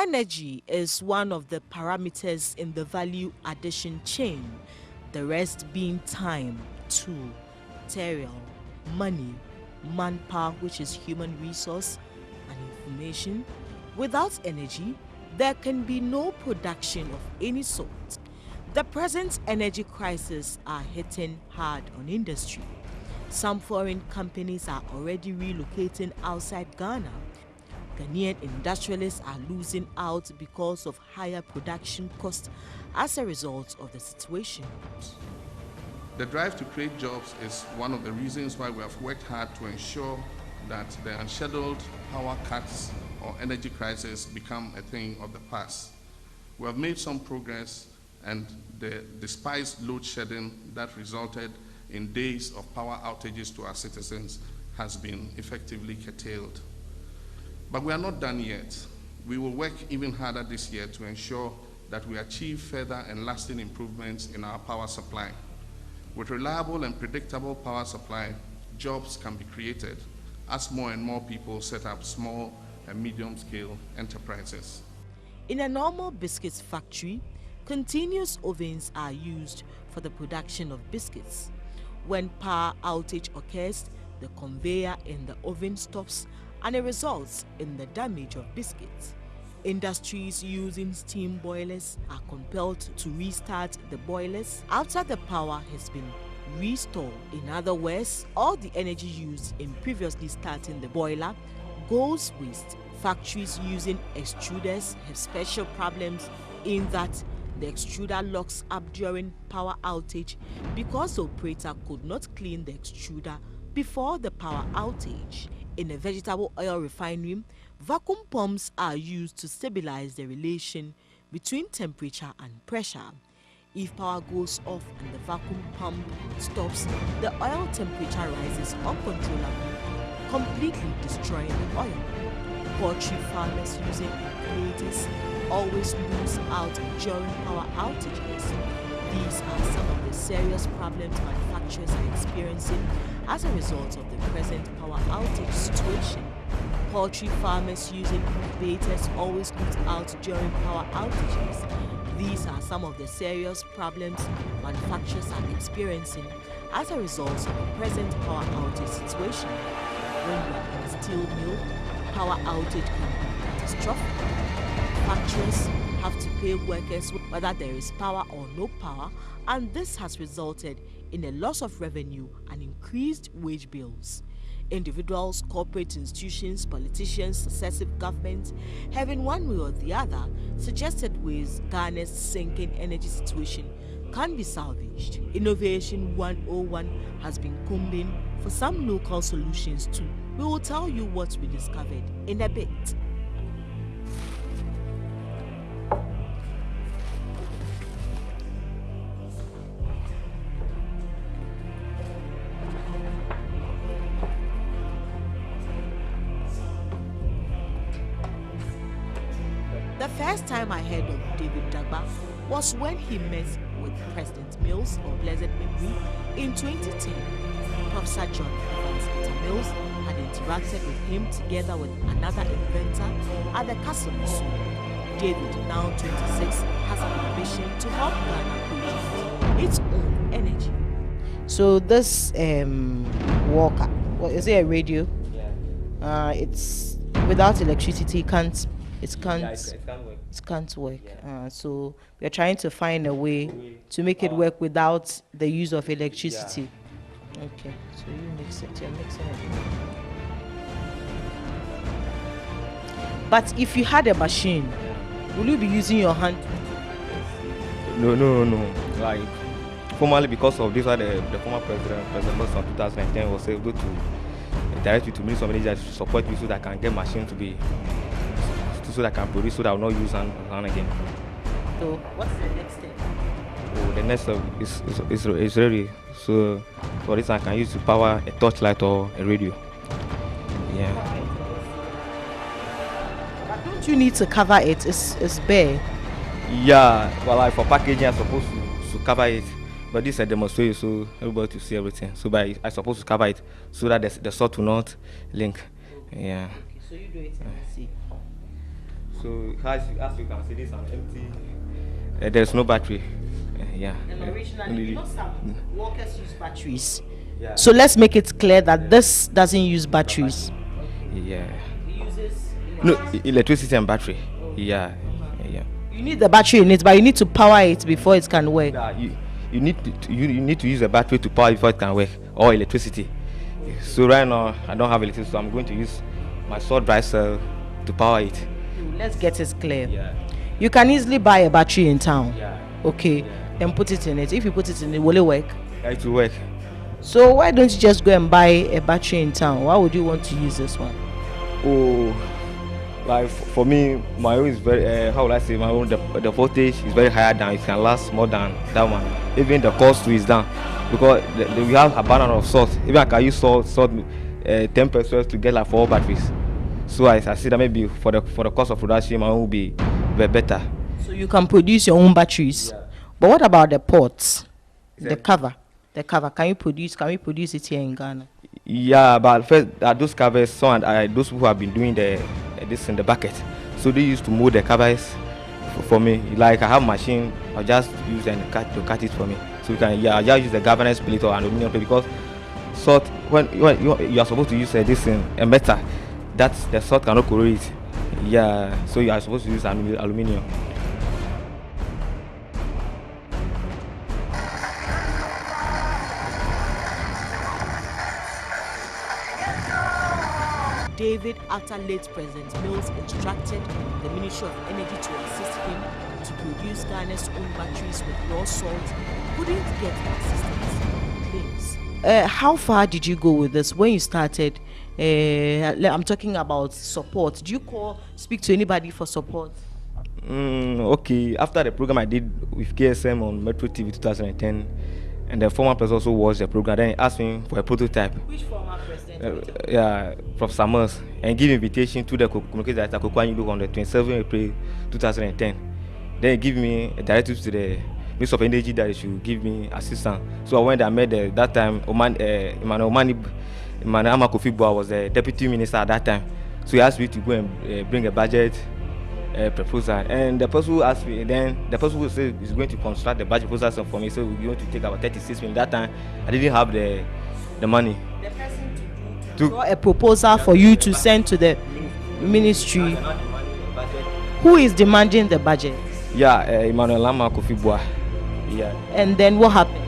Energy is one of the parameters in the value addition chain, the rest being time, tool, material, money, manpower, which is human resource, and information. Without energy, there can be no production of any sort. The present energy crisis are hitting hard on industry. Some foreign companies are already relocating outside Ghana. Ghanaian industrialists are losing out because of higher production costs as a result of the situation. The drive to create jobs is one of the reasons why we have worked hard to ensure that the unscheduled power cuts or energy crisis become a thing of the past. We have made some progress, and the despised load shedding that resulted in days of power outages to our citizens has been effectively curtailed. But we are not done yet. We will work even harder this year to ensure that we achieve further and lasting improvements in our power supply. With reliable and predictable power supply, jobs can be created as more and more people set up small and medium-scale enterprises. In a normal biscuits factory, continuous ovens are used for the production of biscuits. When power outage occurs, the conveyor in the oven stops and it results in the damage of biscuits. Industries using steam boilers are compelled to restart the boilers after the power has been restored. In other words, all the energy used in previously starting the boiler goes waste. Factories using extruders have special problems in that the extruder locks up during power outage because the operator could not clean the extruder before the power outage. In a vegetable oil refinery, vacuum pumps are used to stabilize the relation between temperature and pressure. If power goes off and the vacuum pump stops, the oil temperature rises uncontrollably, completely destroying the oil. Poultry farmers using incubators always lose out during power outages. These are some of the serious problems manufacturers are experiencing as a result of the present power outage situation. Poultry farmers using incubators always lose out during power outages. These are some of the serious problems manufacturers are experiencing as a result of the present power outage situation. When you are in a steel mill, power outage can be catastrophic. Factories have to pay workers whether there is power or no power, and this has resulted in a loss of revenue and increased wage bills. Individuals, corporate institutions, politicians, successive governments have in one way or the other suggested ways Ghana's sinking energy situation can be salvaged. Innovation 101 has been combing for some local solutions too. We will tell you what we discovered in a bit. The first time I heard of David Dagba was when he met with President Mills of blessed memory in 2010. Professor John Evans Mills had interacted with him together with another inventor at the Castle Zoo. David, now 26, has an ambition to help Ghana produce its own energy. So this walker, what is it, a radio? Yeah. It's without electricity, it can't work. It can't work. Yeah. So we're trying to find a way to make it work without the use of electricity. Yeah. Okay, so you mix it. You're mixing it. But if you had a machine, will you be using your hand? No. Like formally, because of this, the former President Bush in 2010 was able to direct you to Ministry of Energy to support you so that I can get machine to be. So that I can produce, so that I will not use hand again. So what's the next step? Oh, the next step is ready. So for this I can use to power a torchlight or a radio. Yeah. But don't you need to cover it? It's bare. Yeah, well, like for packaging I'm supposed to cover it. But this is a demonstration so everybody to see everything. So I supposed to cover it so that the salt will not link. Yeah. Okay, so you do it and see. So as you can see, this is an empty. There's no battery. Yeah. And originally, you know, some workers use batteries. Yeah. So let's make it clear that this doesn't use batteries. Yeah. It uses. No, electricity and battery. Yeah. Yeah. You need the battery in it, but you need to power it before it can work. Yeah, you need to use a battery to power before it can work, or electricity. So right now I don't have electricity, so I'm going to use my solar drive cell to power it. Let's get it clear. Yeah. You can easily buy a battery in town. Yeah. Okay. And put it in it. If you put it in it, will it work? Yeah, it will work. So why don't you just go and buy a battery in town? Why would you want to use this one? Oh, like for me, my own is very how will I say, my own the voltage is very higher than it can last more than that one. Even the cost too is down because we have abundance of salt. Even I can use salt 10% to get like 4 batteries. So I see that maybe for the cost of production, my own will be better. So you can produce your own batteries. Yeah. But what about the ports? The Exactly. cover. The cover. Can we produce it here in Ghana? Yeah, but first those covers, those who have been doing this in the bucket, so they used to mold the covers for me. Like I have machine, I just use and cut it for me. So you can I just use the galvanized plate or aluminum plate because salt when you are supposed to use this in a metal, that's the salt cannot corrode it. Yeah, so you are supposed to use aluminum. David, after late President Mills instructed the Ministry of Energy to assist him to produce Ghana's own batteries with raw salt, couldn't get assistance. Claims. How far did you go with this when you started? I'm talking about support. Did you speak to anybody for support? Okay, after the program I did with KSM on Metro TV 2010, and the former president also watched the program, then he asked me for a prototype. Which former president? Yeah, Prof. Summers, and give invitation to the communication director Kokwanyido on the 27th April 2010. Then he gave me a directive to the Minister of Energy that he should give me assistance. So I went and met that time Emmanuel Kofi Boah was the deputy minister at that time. So he asked me to go and bring a budget proposal, and the person who asked me, then the person who said is going to construct the budget proposal for me, so we're going to take about 36 million. That time I didn't have the money. The person to draw a proposal for you to send to the ministry. Who is demanding the budget? Yeah, Emmanuel Kofi Boah. Yeah. And then what happened?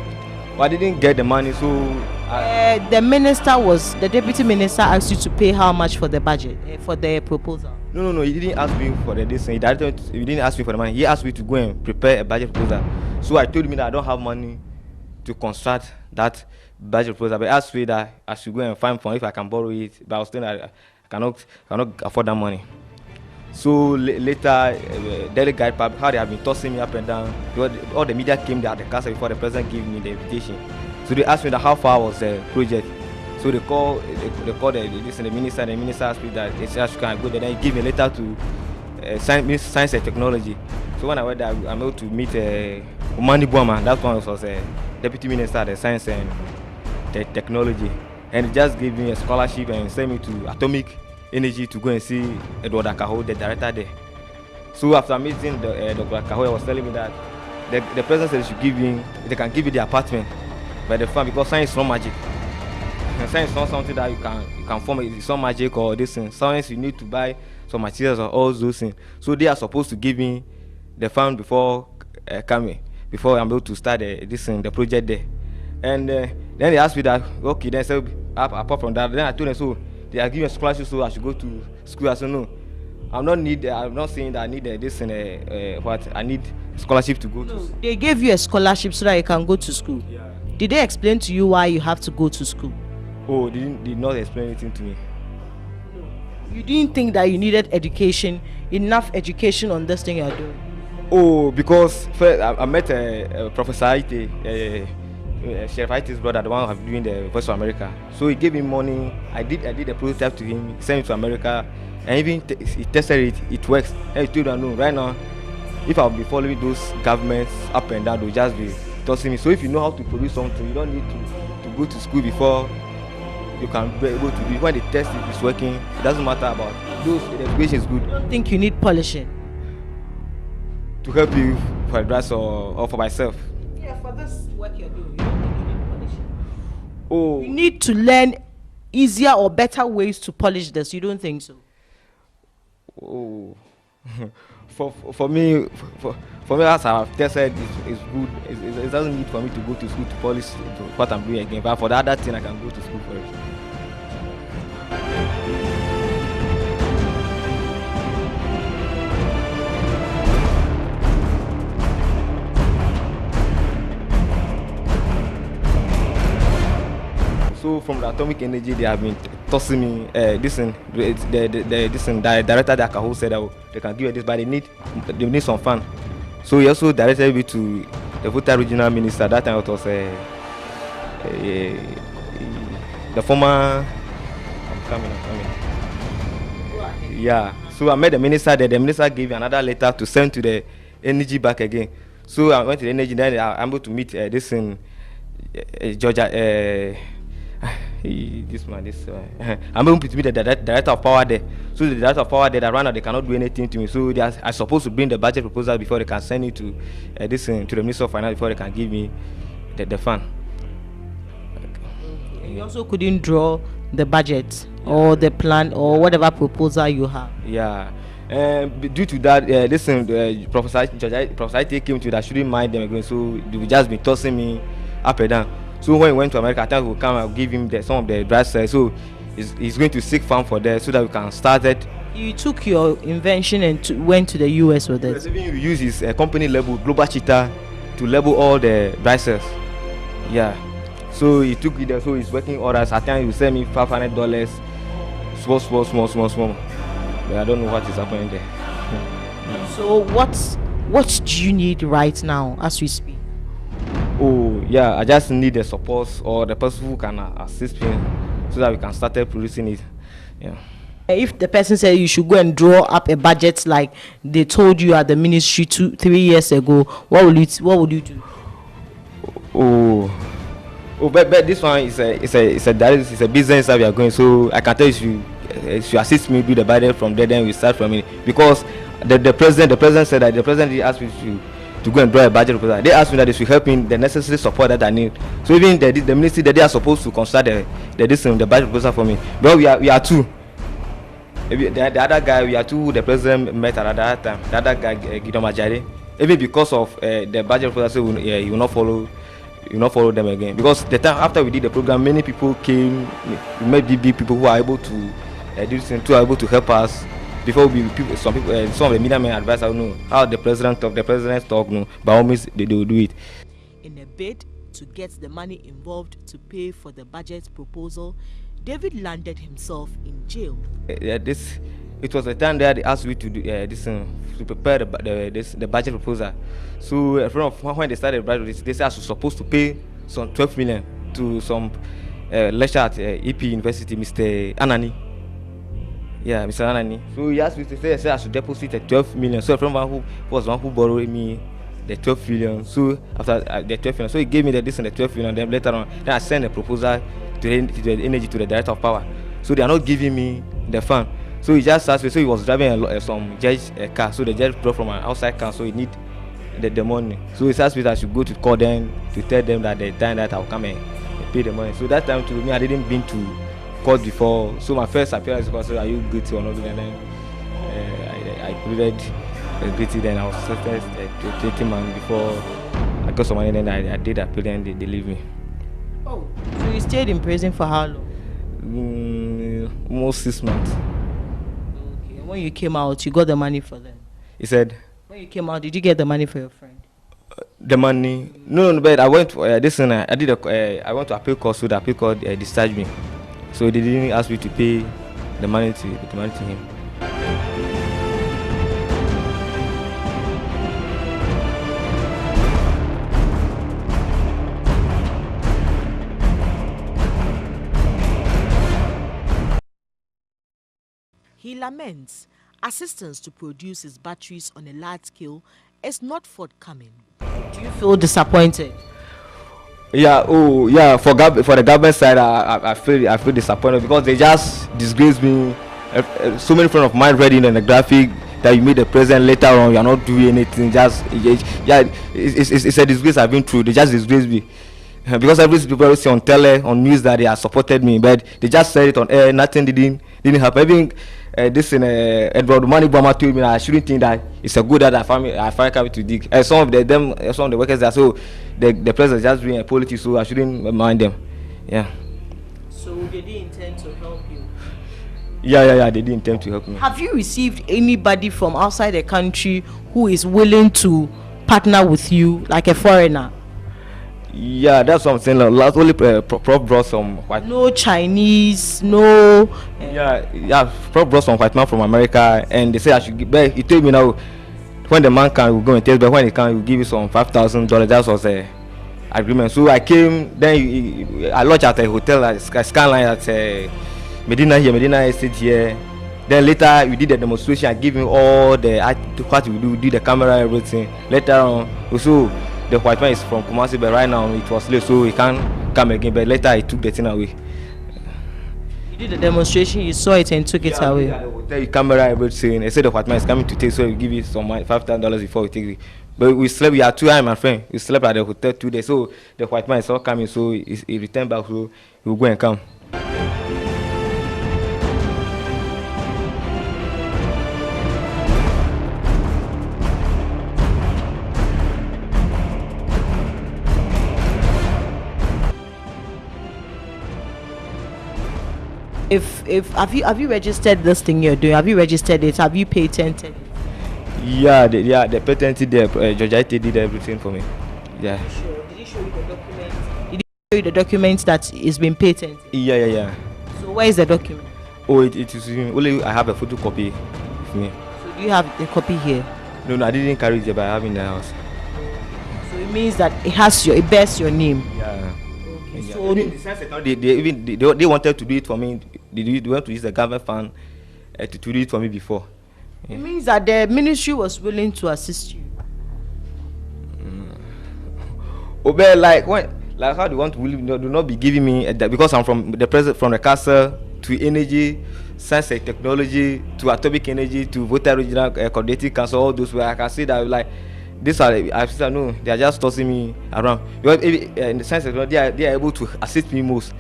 Well, I didn't get the money, so the deputy minister asked you to pay how much for the budget, for the proposal? No, he didn't ask me for this. He didn't ask me for the money. He asked me to go and prepare a budget proposal. So I told him that I don't have money to construct that budget proposal, but he asked me that I should go and find fund if I can borrow it. But I was saying that I cannot afford that money. So later, delegate how they have been tossing me up and down. All the media came there at the castle before the president gave me the invitation. So they asked me that how far was the project. So they called the minister. The minister asked me that they said I can go there. Then he gave me a letter to science and technology. So when I went there, I'm able to meet Omani Buama. That one was a deputy minister at the science and technology, and he just gave me a scholarship and sent me to Atomic Energy to go and see Edward Akaho, the director there. So after meeting Dr. Akaho, he was telling me that the president said they can give you the apartment by the farm because science is not magic. And science is not something that you can form. It's not magic or this thing. Science, you need to buy some materials or all those things. So they are supposed to give me the farm before coming, before I'm able to start the project there. And then they asked me that, okay, then I said, apart from that, then I told them, so they are giving a scholarship, so I should go to school. I said, no, I'm not saying that I need this and what I need scholarship to go to. They gave you a scholarship so that you can go to school. Yeah. Did they explain to you why you have to go to school? Oh, they did not explain anything to me. You didn't think that you needed enough education on this thing you're doing? Oh, because first I met Professor Aite, Sheriff Aite's brother, the one who was doing the Voice of America. So he gave me money. I did a prototype to him, sent it to America, and even he tested it. It works. And he told me, no, right now, if I'll be following those governments up and down, they'll just be tossing me. So if you know how to produce something, you don't need to go to school before you can be able to do it. When the test is working, it doesn't matter about those. The education is good. I don't think you need polishing. To help you for advice or for myself. Yeah, for this work you're doing, you don't think you need polishing. Oh, You need to learn easier or better ways to polish this. You don't think so? oh. for me, as I've tested, it's good. It doesn't need for me to go to school to polish what I'm doing again. But for the other thing, I can go to school for it. So from the atomic energy, they have been tossing me the director that who said that they can give you this, but they need some fund. So he also directed me to the Volta regional minister. That time it was the former. I'm coming. Yeah. So I met the minister there. The minister gave me another letter to send to the energy back again. So I went to the energy. Then I'm able to meet this in Georgia. I'm able to meet the director of power there. So the director of power there, that right now they cannot do anything to me. So they are supposed to bring the budget proposal before they can send it to to the Minister of Finance before they can give me the fund. And you also couldn't draw the budget or the plan or whatever proposal you have. Yeah. Due to that, Professor Ite came to that shouldn't mind them again. So they will just be tossing me up and down. So when he went to America, I thought we'll come and give him some of the brass. So he's going to seek fund for that so that we can start it. You took your invention and went to the US with it. Even we use his company label, Global Cheetah, to label all the braces. Yeah. So he took it there. So he's working orders. At times he will send me $500. Small. But I don't know what is happening there. So what do you need right now as we speak? Oh yeah, I just need the support or the person who can assist me so that we can start producing it. Yeah. If the person said you should go and draw up a budget like they told you at the ministry 2-3 years ago, what would you do? But this one is a business that we are going. So I can tell you if you assist me do the budget from there, then we start from it. Because the president said that the president asked me to go and draw a budget proposal. They asked me that they should help me the necessary support that I need. So even the ministry that they are supposed to construct the budget proposal for me. But we are two. The other guy, we are two. The president met at that time. The other guy, Gideon Majare. Even because of the budget proposal, he will not follow them again. Because the time after we did the program, many people came. We met big people who are able to do this and are able to help us. Before some of the middlemen advise I know how the president talk. No, by all means they will do it. In a bid to get the money involved to pay for the budget proposal, David landed himself in jail. It was the time that they asked me to do to prepare the budget proposal. So when they started the budget, they said I was supposed to pay some 12 million to some lecturer at EP University, Mr. Anani. Yeah, Mr. Anani. So he asked me to say I should deposit the 12 million. So from who was one who borrowed me the 12 million. So after the 12 million, so he gave me the 12 million. Then later on, then I sent a proposal to the energy to the director of power. So they are not giving me the fund. So he just asked me. So he was driving some judge car. So the judge brought from an outside car. So he need the money. So he asked me that I should go to call them to tell them that the time that I'll come and pay the money. So that time to me, I didn't been to court before. So my first appearance was, are you guilty or not? And then I pleaded guilty. Then I was sentenced to 18 months before I got some money. Then I did appeal and they leave me. Oh, so you stayed in prison for how long? Almost 6 months. Okay, and when you came out, you got the money for them? He said. When you came out, did you get the money for your friend? The money? No, but I went for I went to appeal court, so the appeal court discharged me. So they didn't ask me to pay the money to him. He laments assistance to produce his batteries on a large scale is not forthcoming. Do you feel disappointed? Yeah, oh yeah. For the government side, I feel disappointed because they just disgrace me. So many friends of mine read in the graphic that you meet the president later on, you are not doing anything. Yeah, it's a disgrace I've been through. They just disgrace me. Because every people see on tele, on news that they have supported me, but they just said it on air. Nothing didn't happen. Even this in Edward Mani Bama told me that I shouldn't think that it's a good that I find coming to dig. Some of the workers there, so the president just doing a politics, so I shouldn't mind them. Yeah. So they did intend to help you? Yeah. They did intend to help me. Have you received anybody from outside the country who is willing to partner with you, like a foreigner? Yeah, that's what I'm saying. Last only Prof brought some white. No Chinese, no. Yeah. Prof brought some white man from America, and they say I should give. But he told me now, when the man can, we'll go and test. But when he can, we'll give you some $5,000. That was the agreement. So I came. Then I lodged at a hotel at Skyline at Medina Estate here. Then later we did the demonstration. I give him all what we do, did the camera, everything. Later on, also. The white man is from Kumasi, but right now it was late, so he can't come again. But later he took the thing away. You did the demonstration, you saw it and took it away. Yeah, the hotel, camera, everything. They said the white man is coming to take, so we give you some $5,000 before we take it. But we slept. We had 2 hours, my friend. We slept at the hotel 2 days. So the white man is not coming, so he returned back. So he will go and come. If have you registered this thing you're doing? Have you registered it? Have you patented it? Yeah, they patented it. Georgia IT did everything for me. Yeah. Sure. Did he show you the documents? Did he show you the documents that is been patented? Yeah. So where is the document? Oh, it is only I have a photocopy with me. So do you have the copy here? No, I didn't carry it, but I have it in the house. So it means that it bears your name. Yeah. Okay. Yeah. So They wanted to do it for me. They want to use the government fund to do it for me before. It means that the ministry was willing to assist you. Oh, but how do you want to do not be giving me because I'm from the castle to energy, science and technology to atomic energy to Volta Regional Coordinating Council, all those where I can see that like these are I know they are just tossing me around because in the science and technology they are able to assist me most.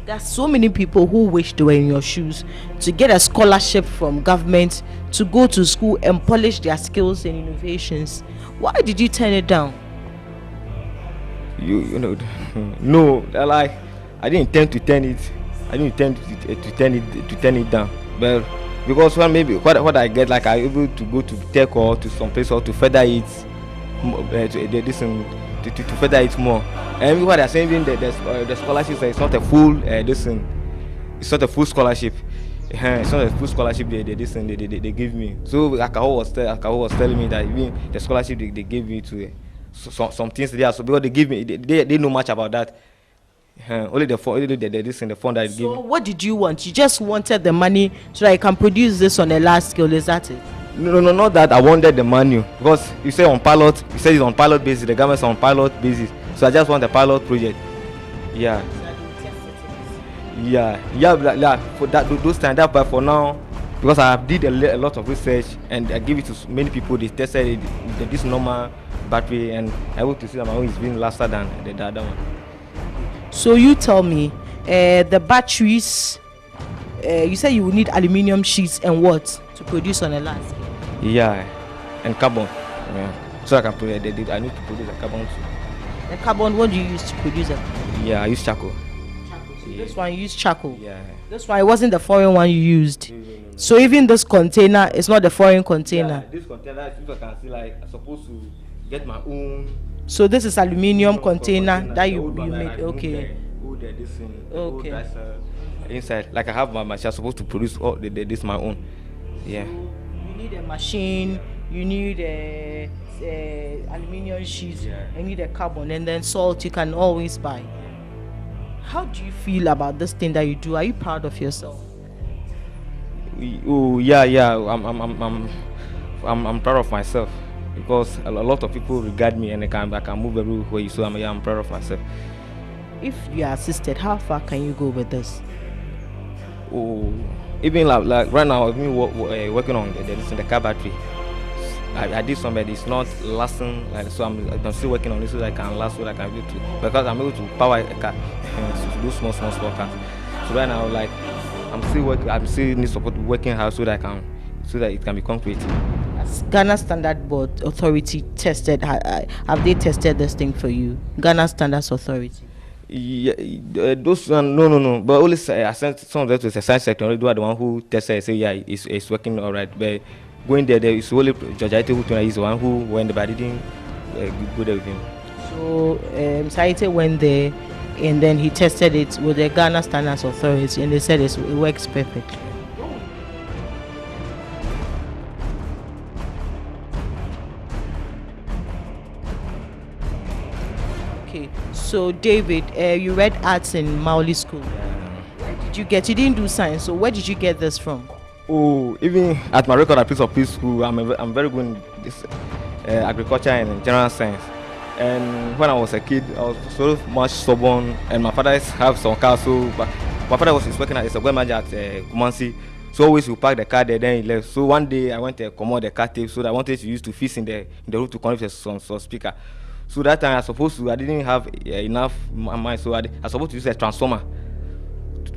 There are so many people who wish they were in your shoes to get a scholarship from government to go to school and polish their skills and innovations. Why did you turn it down? You know, no, like I didn't intend to turn it. I didn't intend to turn it down. But because maybe what I get, like I'm able to go to tech or to some place or to further it, to further it more. And what they're saying, the scholarship is not a full it's not a full scholarship. It's not a full scholarship they give me. So Akaho was telling me that even the scholarship they gave me to some things there. So because they give me, they know much about that. Only the fund that they give me. So what did you want? You just wanted the money so that I can produce this on a large scale. Is that it? No, not that I wanted the money because you say on pilot. You said it's on pilot basis. The government's on pilot basis. So I just want a pilot project. Yeah. For that, those stand up. But for now, because I have did a lot of research and I give it to many people, they tested this normal battery and I able to see that my own is being faster than the other one. So you tell me, the batteries. You said you will need aluminium sheets and what to produce on a large scale? Yeah, and carbon. Yeah. So I can produce. I need to produce a carbon too. The carbon, what do you use to produce it? Yeah, I use charcoal. So this one you use charcoal. Yeah. This one, it wasn't the foreign one you used. No. So even this container is not the foreign container. Yeah, this container, if I can see, like I'm supposed to get my own. So this is aluminium container that you made. Okay. Okay. Inside, like I have my machine, I'm supposed to produce all this my own. Yeah. So you need a machine. You need a aluminium sheet. Yeah. You need a carbon, and then salt. You can always buy. How do you feel about this thing that you do? Are you proud of yourself? Oh yeah. I'm proud of myself. because a lot of people regard me and I can move everywhere. So I'm proud of myself. If you are assisted, how far can you go with this? Oh, even like right now, I've been working on the car battery. I did something, it's not lasting, like, so I'm still working on this so that I can last, so that I can be able to, because I'm able to power a car to do small cars. So right now, like, I'm still need support working hard so that it can be concrete. Has Ghana Standard Board Authority tested? Have they tested this thing for you? Ghana Standards Authority. Yeah, those no. But only I sent some of them to the science sector. They are the one who tested. Say yeah, it's working all right. But going there is only Judge Aite who is the one who went there, but I didn't go there with him. So Saite went there, and then he tested it with the Ghana Standards Authority, and they said it works perfectly. Okay, so David, you read arts in Mauli School. Where did you get? You didn't do science, so where did you get this from? Oh, even at my record at Prince of Peace School, I'm very good in this agriculture and general science. And when I was a kid, I was so much stubborn, and my father have some cars. So, but my father was working as a web manager at Kumasi. So always we park the car there, then he left. So one day I went to commode the car tape, so that I wanted to use to fix in the room to connect some speaker. So that time I didn't have enough money, so I was supposed to use a transformer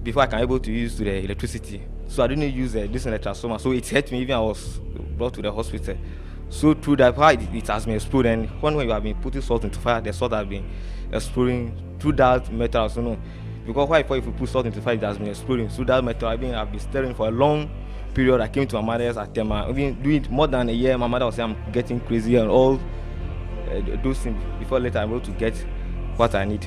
before I can able to use the electricity. So I didn't use this in the transformer. So it hurt me, even I was brought to the hospital. So through that, it has been exploded. And when you have been putting salt into fire, the salt has been exploding through that metal. Also, no, because if you put salt into fire, it has been exploding. So that metal, I've been stirring for a long period. I came to my mother's at Tema. Even doing more than a year, my mother was saying I'm getting crazy and all those things. Before later, I'm able to get what I need.